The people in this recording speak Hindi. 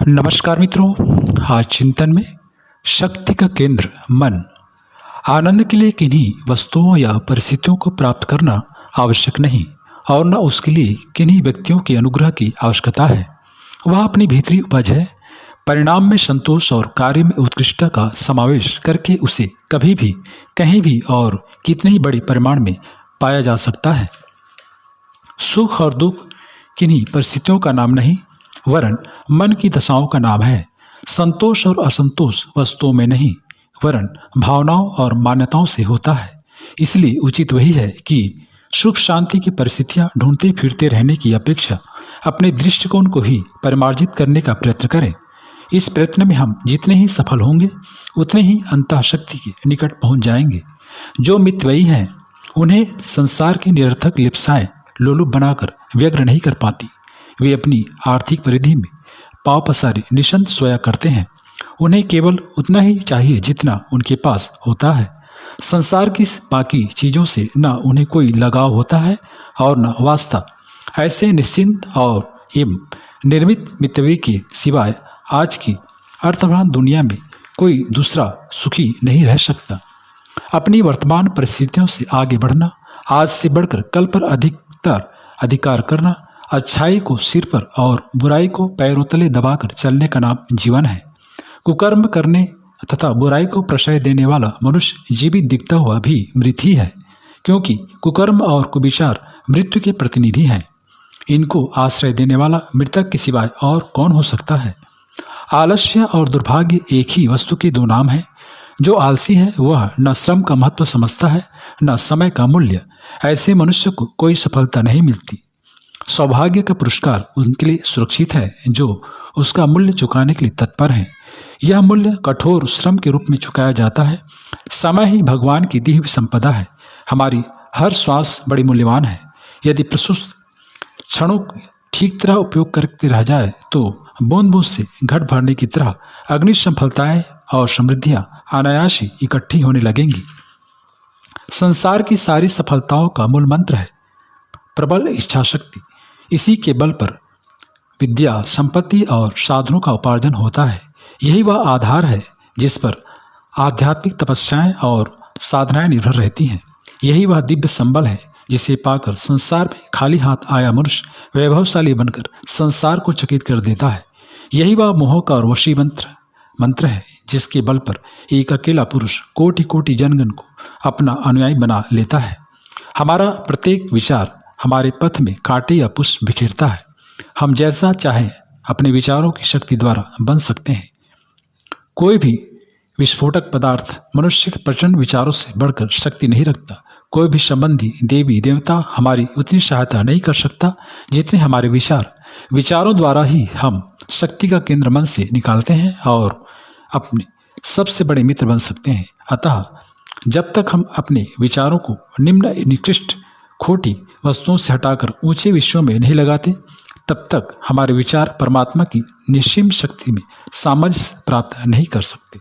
नमस्कार मित्रों, आज चिंतन में शक्ति का केंद्र मन। आनंद के लिए किन्हीं वस्तुओं या परिस्थितियों को प्राप्त करना आवश्यक नहीं और न उसके लिए किन्हीं व्यक्तियों के अनुग्रह की आवश्यकता है। वह अपनी भीतरी उपज है। परिणाम में संतोष और कार्य में उत्कृष्टता का समावेश करके उसे कभी भी कहीं भी और कितने ही बड़े परिमाण में पाया जा सकता है। सुख और दुख किन्हीं परिस्थितियों का नाम नहीं वरन मन की दशाओं का नाम है। संतोष और असंतोष वस्तुओं में नहीं वरन भावनाओं और मान्यताओं से होता है। इसलिए उचित वही है कि सुख शांति की परिस्थितियां ढूंढते फिरते रहने की अपेक्षा अपने दृष्टिकोण को ही परिमार्जित करने का प्रयत्न करें। इस प्रयत्न में हम जितने ही सफल होंगे उतने ही अंतःशक्ति के निकट पहुंच जाएंगे। जो मितव्ययी हैं उन्हें संसार की निरर्थक लिप्साएं लोलुप बनाकर व्यग्र नहीं कर पाती। वे अपनी आर्थिक परिधि में पांव पसारे निशंत सोया करते हैं। उन्हें केवल उतना ही चाहिए जितना उनके पास होता है। संसार की बाकी चीज़ों से न उन्हें कोई लगाव होता है और न वास्ता। ऐसे निश्चिंत और एवं निर्मित मितव्ययी के सिवाय आज की अर्थवान दुनिया में कोई दूसरा सुखी नहीं रह सकता। अपनी वर्तमान परिस्थितियों से आगे बढ़ना, आज से बढ़कर कल पर अधिकार करना, अच्छाई को सिर पर और बुराई को पैरों तले दबाकर चलने का नाम जीवन है। कुकर्म करने तथा बुराई को प्रश्रय देने वाला मनुष्य जीवित दिखता हुआ भी मृत ही है, क्योंकि कुकर्म और कुविचार मृत्यु के प्रतिनिधि हैं। इनको आश्रय देने वाला मृतक के सिवाय और कौन हो सकता है। आलस्य और दुर्भाग्य एक ही वस्तु के दो नाम हैं। जो आलसी है वह न श्रम का महत्व समझता है न समय का मूल्य। ऐसे मनुष्य को कोई सफलता नहीं मिलती। सौभाग्य का पुरस्कार उनके लिए सुरक्षित है जो उसका मूल्य चुकाने के लिए तत्पर हैं। यह मूल्य कठोर श्रम के रूप में चुकाया जाता है। समय ही भगवान की दी हुई संपदा है। हमारी हर श्वास बड़ी मूल्यवान है। यदि प्रस्तुत क्षणों ठीक तरह उपयोग करते रह जाए तो बूंद बूंद से घट भरने की तरह अग्नि सफलताएं और समृद्धियां अनायास ही इकट्ठी होने लगेंगी। संसार की सारी सफलताओं का मूल मंत्र है प्रबल इच्छा शक्ति। इसी के बल पर विद्या, संपत्ति और साधनों का उपार्जन होता है। यही वह आधार है जिस पर आध्यात्मिक तपस्याएं और साधनाएं निर्भर रहती हैं। यही वह दिव्य संबल है जिसे पाकर संसार में खाली हाथ आया मनुष्य वैभवशाली बनकर संसार को चकित कर देता है। यही वह मोह का और वशी मंत्र है जिसके बल पर एक अकेला पुरुष कोटि कोटि जनगण को अपना अनुयायी बना लेता है। हमारा प्रत्येक विचार हमारे पथ में कांटे या पुष्प बिखेरता है। हम जैसा चाहें अपने विचारों की शक्ति द्वारा बन सकते हैं। कोई भी विस्फोटक पदार्थ मनुष्य के प्रचंड विचारों से बढ़कर शक्ति नहीं रखता। कोई भी संबंधी देवी देवता हमारी उतनी सहायता नहीं कर सकता जितने हमारे विचारों द्वारा ही हम शक्ति का केंद्र मन से निकालते हैं और अपने सबसे बड़े मित्र बन सकते हैं। अतः जब तक हम अपने विचारों को निम्न निकृष्ट खोटी वस्तुओं से हटाकर ऊंचे विषयों में नहीं लगाते तब तक हमारे विचार परमात्मा की निश्चिम शक्ति में सामंजस्य प्राप्त नहीं कर सकते।